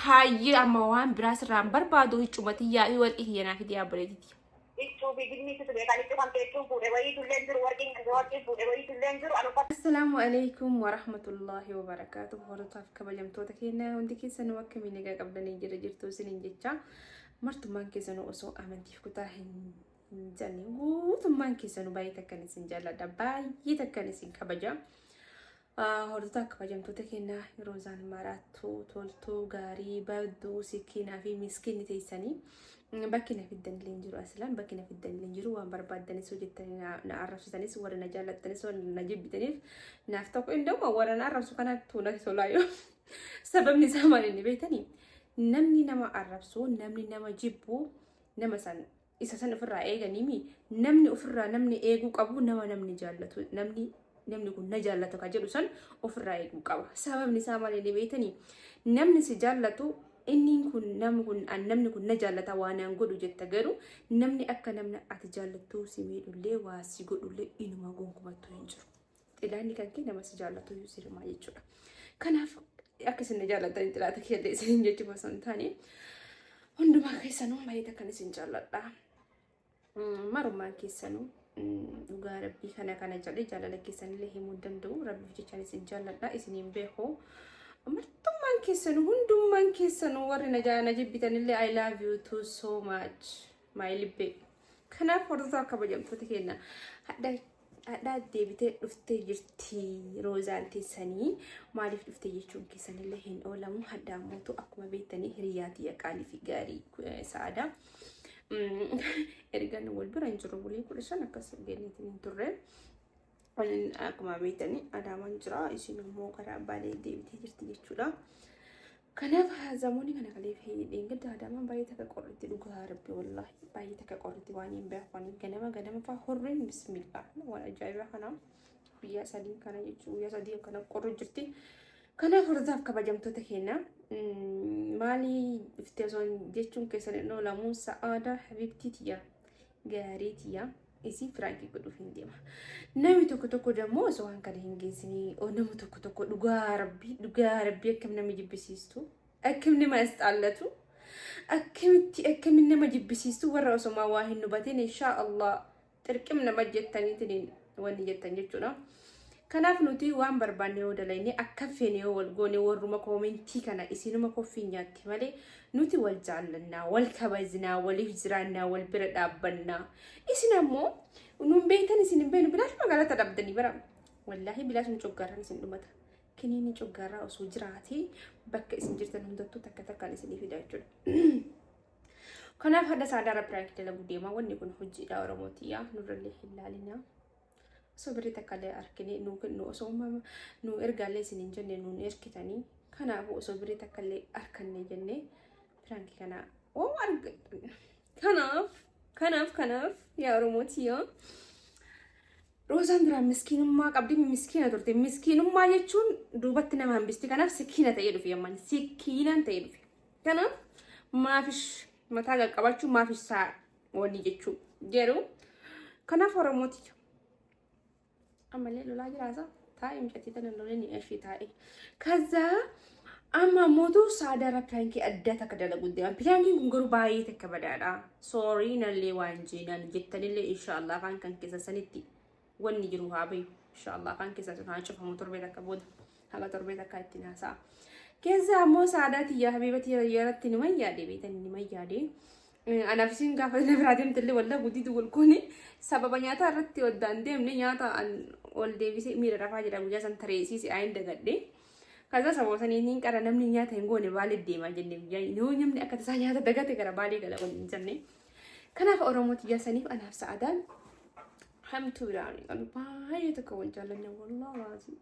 Hayyi amma waan biraas irraan barbaadu hiccumati yaa'ii wal iyyanaaf itti yaabaleeti. Assalamu alaikum warahmatullahi wabarakatuh. Hordoftoota kabajamtoota keenya hundi keessanuu akka miidhagaa qabdanii jirtu isiniin jecha martummaan keessanuu osoo amantiif kutaa hin jenne guutummaan keessanuu baay'ee takkan isin jaalladha, baay'ee takkan isin kabaja. Hordoftoota kabajamtoota keenya yeroo isaan maraattuu toltuu gaarii badduu sikiinaa fi miskiinni teessanii bakki na fiddan illee jiru aslan bakki na fiddan illee jiru waan barbaaddanis hojjettanii na arrabsitanis warra na jaallattanis warra na jibbitaniif naaf tokko indoo warra na arrabsu kanattuu na tolaayo sababni isaa maal inni beektanii namni nama arrabsu namni nama jibbu nama san isa san ofirraa eeganiimi namni ofirraa namni eeguu qabu namni jaallatu namni kun na jaallatu ka jedhu san ofirraa eeguu qaba. Sababni isaa maal inni beektanii namni si jaallatu inni kun namni kun na jaallata waan aan godhu jetta garuu namni akka namni ati jaallattu si miidhullee waa si godhullee inuma gonkumattu hin jiru. Xilaanni kan kee nama si jaallatu sirmaa jechuudha. Kanaaf akka isin na jaallatan xilaata keellee isin jechuudha osoo hin taane hundumaa keessanuu baay'ee kan isin jaalladha. Marummaan keessanuu dhugaa rabbii kana jedhee jaalala keessanillee himuu danda'u rabbiif jechaan isin jaalladha isiniin beeku. Martummaan keessanuu hundummaan keessanuu warri na jibbitanillee I love you too so much my libbee. Kanaaf hordoftoota kabajamtoota keenya hadhaa deebitee dhuftee jirti Roozaan teessanii maaliif dhuftee jechuun keessanillee hin oolamu. Hadhaa mootu akkuma beektanii hiriyaati qaalii fi gaarii sa'aadaa. Ergan wal bira hin jiru bulee 15 akkas geenyeetiin hin turre. Akkuma beektanii adaamaan jira isin immoo karaa baalee deebitee jirti jechuudha. Kanaaf zamoonni kana kaleef dheengadda adaamaan baay'ee takka qorritti dhugaa rabbi wallahi baay'ee takka qorritti waan hin beekne ganama fa'aa horreen bismillah waan ajaa'ibaa kana guyyaa sadii kana jechuudha guyyaa sadii kana qorri jirti. Kanaaf hordoftoota kabajamtoota keenya maali iftee osoo jechuun keessan hin oolamu sa'aada habibtiitiya gaariitiya. Isi Frankie godhuuf hin deema. Namni tokko dammoo osoo waan kana hin geessinii namni tokko dhugaa rabbii akkam nama jibbisiistu akkam nama asxaallatu akkamitti nama jibbisiistu warra osoo waa hin hubatin inshaallah xirqim nama jettaniitiin wanni jettan jechuudha. Kanaaf nuti waan barbaanne yoo dalagne akka feene yoo wal goone warruma koomentii kana isinuma koffii nyaatti malee nuti wal jaallannaa wal kabajnaa waliif jiraannaa wal bira dhaabbannaa. Isin ammoo nun beektan isin hin beeknu bilaash magaalaa dhabdanii bara wallahi bilaash nu coggaarraan isin dhumata. Kiniini coggaarraa osoo jiraatee bakka isin jirtan hundattuu takkaan isinii fida jechuudha. Kanaaf hadda saadaara piraank dalaguu deemaa wanni kun hojiidha Oromootiyaa nurrallee hin laalinaa. So beri takkalee arkine nu osoo nu ergaalee isin jenne nu erkitanii kanaaf osoo beri takkalee arkanne jenne piraanki kana oo argattan kanaaf yaa Oromootiyaa Roozaan biraan miskiinummaa qabdi miskiina turte miskiinummaa jechuun duubatti nama hambisti kanaaf sikiina ta'ee dhufe yamman sikiinaan ta'ee dhufe kanaaf maafish mataa qaqqabachuu maafish saa wanni jechuu jedhu kanaaf Oromootiyaa amalee lolaa jiraasa taa'ee micatii tan lolee ni ashii taa'ee kaza amma mootu saadaara piraankii adda takka dalaguu deeman piraankiin kun garuu baay'ee takka badaadha sorry nallee waan jeenan jettanillee inshaallah afaan kan keessa sanitti wanni jiru haa bayu inshaallah afaan keessa sun haa cufamu torbee takka booda haga torbee takka ittiin haasa'a keessa ammoo saadaati yaa habiibati yaratti ni mayyaade beetan ni mayyaade anafsin gaafa na biraadem tille walla guditu golkooni sababa nyaata irratti waddaan deemne nyaata ol deebisee miira rafaa jedha guyyaa san tareesiise ayin dagadhe kaza sabootanii niin qara namni nyaata hin goone baalee deemaa jenne guyyaa yoo namni akka tasaa nyaata dagate gara baalee gala waliin jenne kanaaf Oromooti jaasaniif anaaf sa'adaan hamtu biraani qabu baay'ee takka wal jaallanne wallahi waasi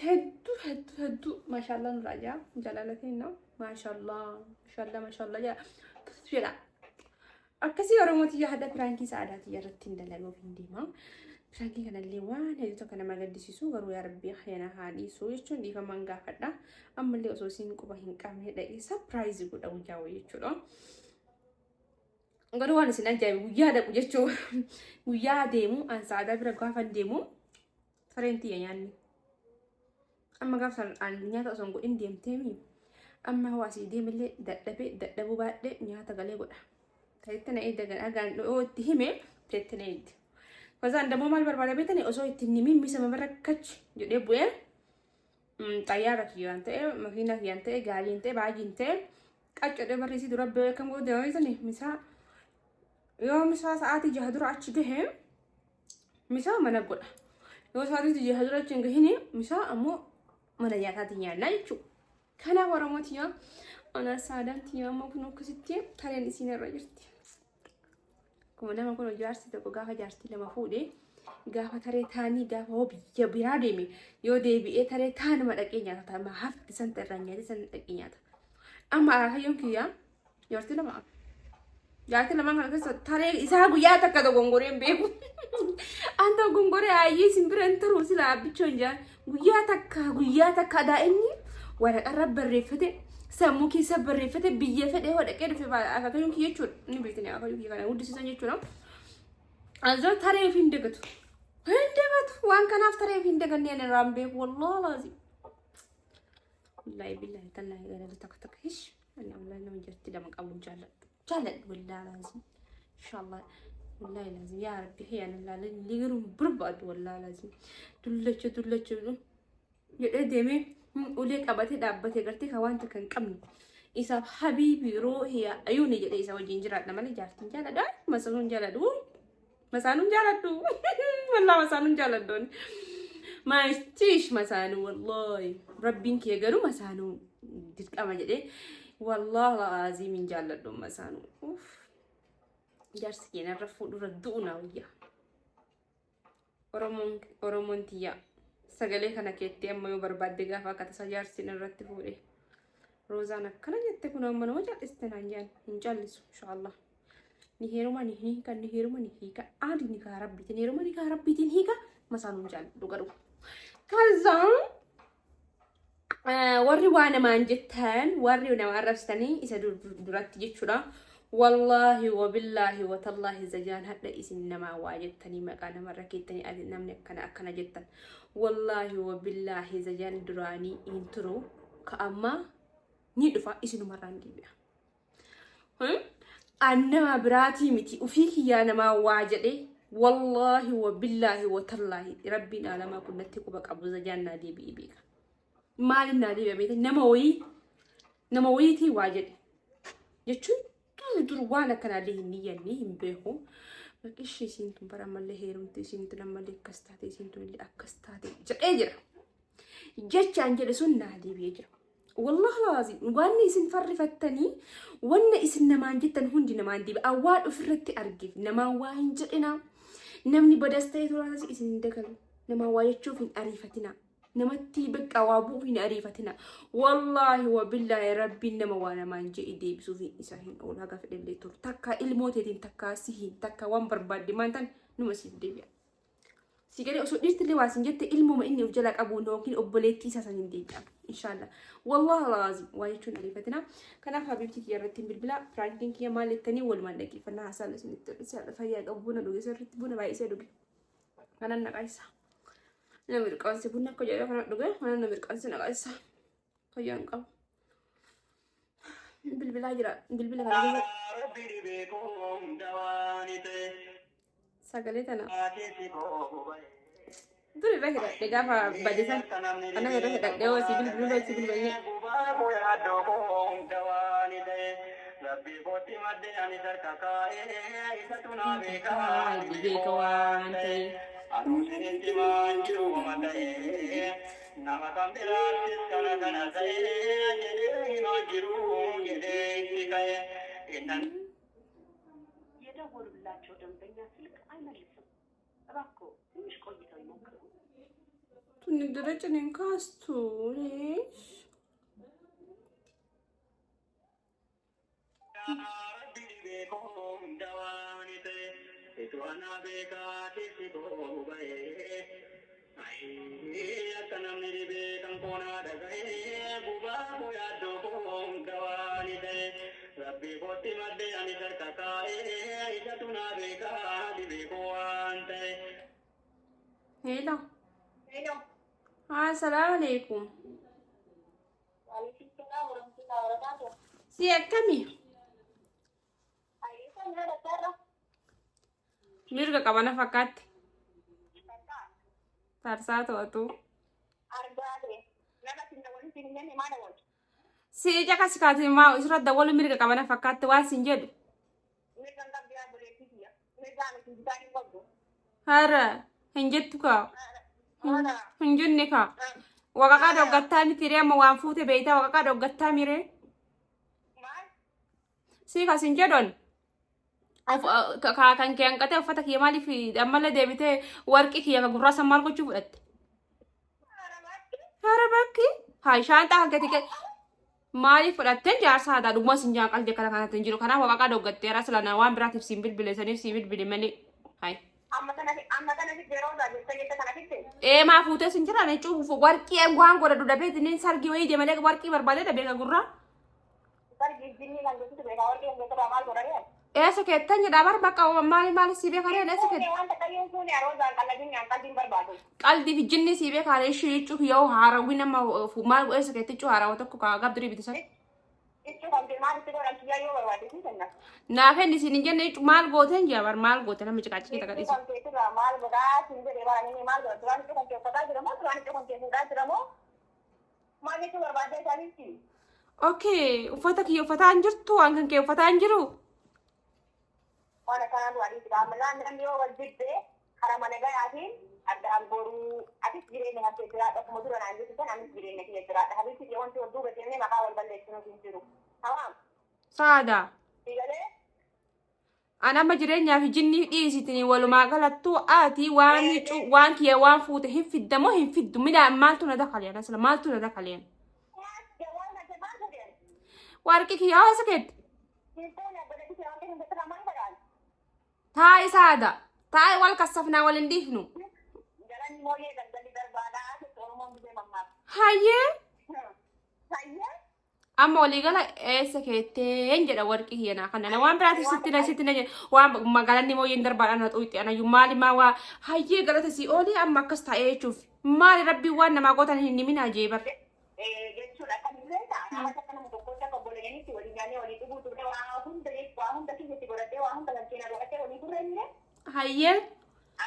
hedduu maashaallah nurraa jaalalateen maashaallah jaa akkasii Oromooti hadda piraankii sa'adaati irratti hin dalaguuf hin deema. Piraankii kanallee waan hedduu tokko nama gaddisiisu garuu yaa rabbii yana haadhiisuu jechuun dhiifamaan gaafadha. Ammallee osoo isin quba hin qabne dhaqee sapiraayizi godha guyyaa wayii jechuudha. Garuu waan isin ajaa'ibu guyyaa dhaqu jechuudha. Guyyaa deemu an sa'adaa bira gaafa deemu sareentii nyaanni amma gaafsan nyaata osoo godhin deemteemi amma hawaasii deemillee dadhabuu baadhee nyaata galee godha ta'etti na eedda agaan dhoo itti hime ta'etti na eeddi kazaan dammoo maal barbaada beetani osoo itti nimin misa mabarakkachi jedhee bu'ee xayyaara kiyyaan ta'e makiina kiyyaan ta'e gaaliin ta'e baajiin ta'e qaccadhee barreessii dura beekam godhe ho'isani misaa yoo misaa sa'aatii 6 dura achi gahee misaa mana godha yoo sa'aatii 6 dura achi hin gahini misaa ammoo mana nyaataatiin nyaannaa jechuudha. Kanaaf Oromootiyaa ana saadaantiyaa ammoo kun akkasitti tareen isiin irra jirti. Kuma nama kun jaarsi tokko gaafa jaartii lama fuudhee gaafa taree taanii gaafa biyya biraa deeme yoo deebi'ee taree taanuma dhaqee nyaata amma hafti san irraa nyaate san dhaqee nyaata. Amma hayyoon kiyyaa jaartii lama kana keessa taree isaa guyyaa takka gongoreen beeku. Anta gongoree ayyee simbiran taruu sila abbichoon jaan guyyaa takka daa'imni waraqarra barreeffate sammuu keessa barreeffate biyya fedhee hodhaqee dhufe akaakayyuun kiyya jechuudha. Inni beektanii akaakayyuu kiyya kana guddisiisan jechuudha. Azoo tareef hin dagatu. Waan kanaaf tareef hin daganneen irraan beeku wallaahi laazim. Wallaahi billaahi tallaahi gadada takka hish. Ani wallaahi nama jirti lama qabuun jaalladhu. Jaalladhu wallaahi laazim. Inshaallah. Wallaahi laazim yaa rabbi hiyaan laalee ligiruun barbaadu wallaahi laazim. Dullacha jedhee deemee ulee qabatee dhaabbatee gartee kan wanta kan qabne isaaf habiibi roo hiya ayuuni jedhee isa wajjin jiraadha malee jaartiin jaaladha masaanuun jaaladhu wallaahi masaanuun jaaladdoon maastish masaanuu wallaahi rabbiin kee garuu masaanuu dirqama jedhee wallaahi laazimin jaaladhu masaanuu jaarsi keenya irra fuudhura du'una wayyaa Oromoon tiyyaa sagalee kana keettee amma yoo barbaadde gaafa akka tasa jaarsin irratti fuudhe roozaan akkana jette kun amma nama jal'iste naan jaan hin jallisu inshaallah ni heeruma ni hiika aadi ni kaa rabbiitiin hiika masaanuun jaalladhu garuu kazaan warri waa namaan jettan warri nama arrabsitanii isa duratti jechuudha. Wallahi wabillahi watallahi zajaan hadda isin nama waajettanii maqaa namarra keettanii adi namni akkana jettan wallahi wabillahi zajaan duraanii hin turu ka amma ni dhufa isinumarraan deebi'a. Annama biraatii miti ufii kiyyaa namaa waa jedhe wallahi wabillahi watallahi rabbiin alamaa kun natti quba qabu zajaan naa deebi'ee beeka. Maalin naa deebi'a beeka nama wayiitii waa jedhe jechuun dur waan akkanaallee hin niyyanne hin beeku bakkishi isiintun bara ammallee heerumte isiintun ammallee akkas taate isiintun illee akkas taate jedhee jira jechaan jedhe sun naa deebi'ee jira wallahi laazim waan isin farrifattanii wanna isin namaan jettan hundi namaan deebi'a waan ofirratti argeef namaan waa hin jedhina namni badas ta'e turaas isin hin dagalu namaan waa jechuuf hin ariifatina namatti bakka waa bu'uuf hin ariifatina wallahi wabillahi rabbiin nama waa namaan jedhe deebisuuf isa hin oolu haga fedhallee turu takka ilmooteetiin takka sihiin takka waan barbaadde maantan numa siif deebi'a. Si gadee osoo dhiirtillee waa sin jette ilmooma inni of jala qabu yookiin obboleettii isaa san hin deebi'a inshaallah wallahi laazim waa jechuun ariifatina. Kanaaf habiibtii kiyya irratti hin bilbila piraankiin kiyya maal jettanii walumaan dhaggeeffannaa haasaan isinitti hir'isa fayyaa qabu buna dhuge sirriitti buna baay'isee dhuge kanan naqaisa. Nama mirqaansi bunna akka jedhee kana dhuge mana nama mirqaansi naqaisa fayyaan qabu. Bilbilaa jira bilbila kana sagalee tana dur irra hidhadhe gaafa badisan kana irra hidhadhe oo si bilbilanii Rabbi kooti madde ani darka kaa'ee isa tunaa beekaa waan ta'e. Anuuti manjiru mata'ee nama kan biraattis kana ta'ee jedhee manjiru jedhee itti ka'ee innan. የደወሉላቸው ደንበኛ ስልክ አይመልስም። እባክዎ ትንሽ ቆይተው ይሞክሩ። ትንድረጭኔን ካስቱ Tuana beka kisi ko bae, ai akanam ni be kampona dagae, buba boya do kawani de, rabbi koti madde ani darkakae, ija tuna beka di be ko ante. Hello. Hello. السلام عليكم. وعليكم السلام ورحمة الله وبركاته. سي كمي أيوة هذا ترى. ميرجع كمان فكات Kakak, ترسات واتو argaade. Nama tinda wani tinda ni mana wani. سي جاكا سكاتي ما إسرات دولو ميرجع كمان فكات واسنجد Ni kan ka biya bole tiya. Ni ga ni tinda ni wado. هارا هنجتوكا Ana. هنجنكا وكاكا دوغتاني تيريا موانفوتي بيتا وكاكا دوغتا ميري Ma? سي كاسنجدون كان كان كتب فتك يمالي في أمال ديبته وركي يا كغراسة مالكو تشوفت Ana mati. هارا باكي هاي شانتا هكتك مالي فلاتن جارسا هذا دوما سنجان قال جكلا كانت تنجرو كنا وكاكا دوغتي راسلا نوان براتي سيمبل بلساني سيمبل بلمني هاي Amma kana ni zero da ni sai ta kana kitte. إيه ما فوتة سنجرا نشوف وركي أموان قرر دودا بيت نين سارجي ويجي ملك وركي بربادة دبيكا غرا Tar gizini kan gitu be kawal ke ngata amal gorare. إيه سكتة جدا بار بقى مالي سيبي كاري إيه سكت Ni wan ta kalian suni aroza kala din yang kadin barbado. قال دي في الجنة سيبي كاري شيء تشوف يو هارا وين ما فمال إيه سكتة تشوف هارا وتكو كعب دري بتسان Itu kan firman itu orang kia yo barbado sih kan. نافن دي سنجن إيه مال قوتين جا بار مال قوتين هم مشكلة كذا كذا Itu kan itu ramal bodas ini dewa ini mal tuan itu kan kita kata jeramo tuan itu kan kita jeramo. Mal itu barbado tadi sih. أوكي وفتك يو فتان جرتو أنكن كيو فتان جرو Orang kan luar itu amalan dan yo wajib deh. Karena mana gaya asin ada amboru asis gire dengan cedera atau kemudian anjir itu kan amis gire dengan cedera. Habis itu dia untuk dua betul maka awal balik itu nunggu. Tamam. سادة Tiga deh. أنا ما جرينا في جني إيزتني ولو ما قالت تو آتي واني وان كيا وان فوت هم في الدم هم في الدم لا مالتنا دخل يعني أصلا مالتنا دخل يعني Mas, jangan macam mana deh. واركي كيا سكت Itu nak boleh kita yang berteman kan. تاي سادة تاي والكسفنا والندهنو Jalan moye dan dari berbada itu orang bisa mamak. هاي Saya أما ولي قال إيه سكتين جدا وركي هنا خلنا أنا وان براتي ستنا وان ما قالني مو يندر أنا تويتي أنا يومالي ما وا هاي قالت سي أولي أما كستا إيه شوف مالي ربي وانا ما قلت هني من أجيبر jechuudha kan illee nama takka nama tokkocha obboleeyyan itti waliin nyaannee walii dhuguu turre waa hunda keessatti godhattee waa hunda kan keenyaa godhattee walii turre illee هاي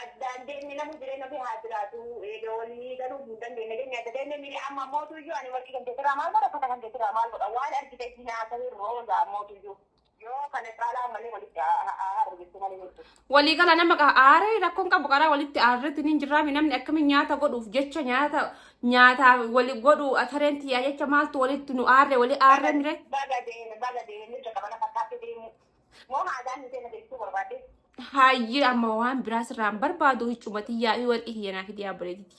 addaan deemni namu jireenya ofii haa jiraatu eega walii galuu hin dandeenye deemni adda deemne miili amma mootu iyyuu ani warqii kan keessirraa maal godha uffata kan keessirraa maal godha waan argite itti nyaatanii rooza mootu iyyuu yoo kana caalaa malee walitti hargittu malee jechuudha. walii gala nama aaree rakkoon qabu karaa walitti aarreetti ni jirraami namni akkamiin nyaata godhuuf jecha nyaata wali godhu atareentii jecha maaltu walitti nu aarree walii aarree mire Baga deeme irra qabana fakkaatti deemu moo haadaan ni deema jechuu barbaadde. hayyee amma waan biraas irraan barbaadu hiccumati yaa'ii walqii kiyyanaa fi diyaabboleetiiti.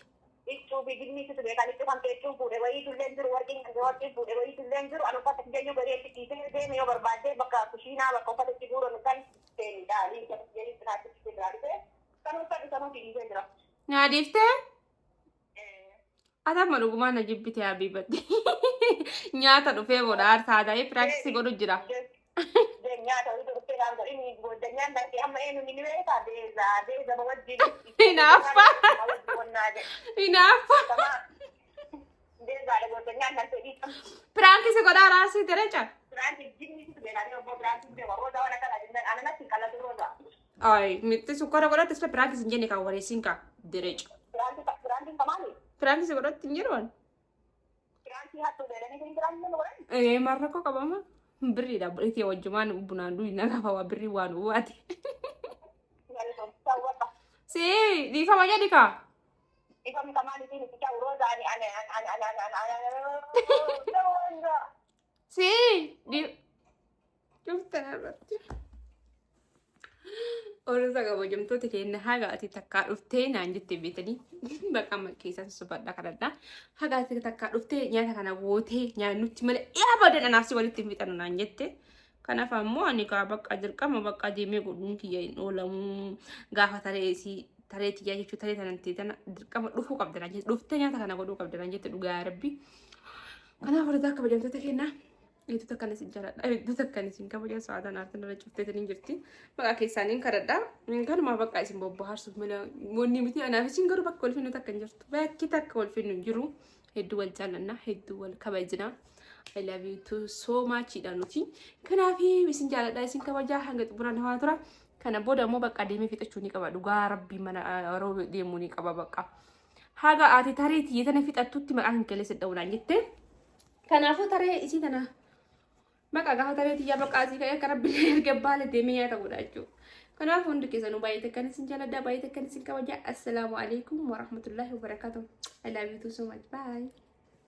Ichuu fi gilmi itti ture kan itti kan teessuu fuudhe wayii tulleen jiru warqii fuudhe wayii tulleen jiru ani uffata jeenyu gadee itti dhiisee deeme yoo barbaadde bakka kushiinaa bakka uffata itti guuran kan seeni daalii kan jedhi sinaatti itti gaadite kan uffata sanuu dhiisee jira. Nyaadiftee? Atamma dhugumaan na jibbite habiibatti. Nyaata dhufee booda aarsaa ta'ee piraaksisii godhu jira. Nyaata walitti dhuftee gaafata inni godhanyaan darbee amma eenyu ni beekaa deeza wajjin. Hinaaffa. Hinaaffa. Deezaadha godhanyaan darbee dhiisan. Piraaksisii godhaa araarsii derecha. Piraanti jinni situ beekaa obbo piraanti beekaa rooza waan akkana jennan ananatti qalatu rooza. Ay, mitti sukkara godhatte sila piraaksisii hin jenne kan wareessiin ka derecha. Piraanti kamaani? Piraaksisii godhatti hin jedhuwan. Piraanti hattu beelanii kan piraanti nama godhan? Marrakkoo qabama. Birriidha bu'eetee wajjumaan bunaan du'i na gaafa waa birrii waan uwaati. Si dhiifama jedhi kaa. Ifamni kamaani siin itti ta'u rooza ani. Si cuftan irratti. Oolota kabajamtoota keenya haga ati takkaa dhuftee naan jettee beetanii bakka keessa sosobadha kanadha. Haga ati takkaa dhuftee nyaata kana gootee nyaannutti malee abadan anaafsi walitti hin fixannu naan jette. Kanaaf ammoo ani kaa bakka dirqama bakka deemee godhuun kiyya hin oolamu gaafa taree tiyyaa jechuu taree tanatti tana dirqama dhufuu qabda naan jette dhuftee nyaata kana godhuu qabda naan jette dhugaa rabbi. Kanaaf oolota kabajamtoota keenya Itu takkan isin jaladha. Itu takkan isin kabaja sa'atan artan irra cufteetanii jirti. Maqaa keessaaniin kadhadha. Kanuma bakka isin bobbaharsuuf mala wanni miti anaaf isin garuu bakka wal finnu takka hin jirtu. Bakki takka wal finnu hin jiru. Hedduu wal jaallanna, hedduu wal kabajna. I love you too so much dha nuti. Kanaafi isin jaaladha isin kabajaa hanga xumura hawaa tura. Kana booda immoo bakka deemee fixachuu ni qaba. Dhugaa rabbii mana yeroo deemuu ni qaba bakka. Haga ati tareetii tana fixattutti maqaa hin kaleessa dha'uudhaan jette. Kanaafuu taree isii tana maqaa gaafa tareetii yaa bakka asii ka'ee akka rabbiin erga baala deemee nyaata godha jechuudha. Kanaafuu hundi keessanuu baay'ee takkan isin jaaladha baay'ee takkan isin kabajaa. Assalaamu alaikum wa rahmatullahi wa barakatuh. I love you too so much. Bye.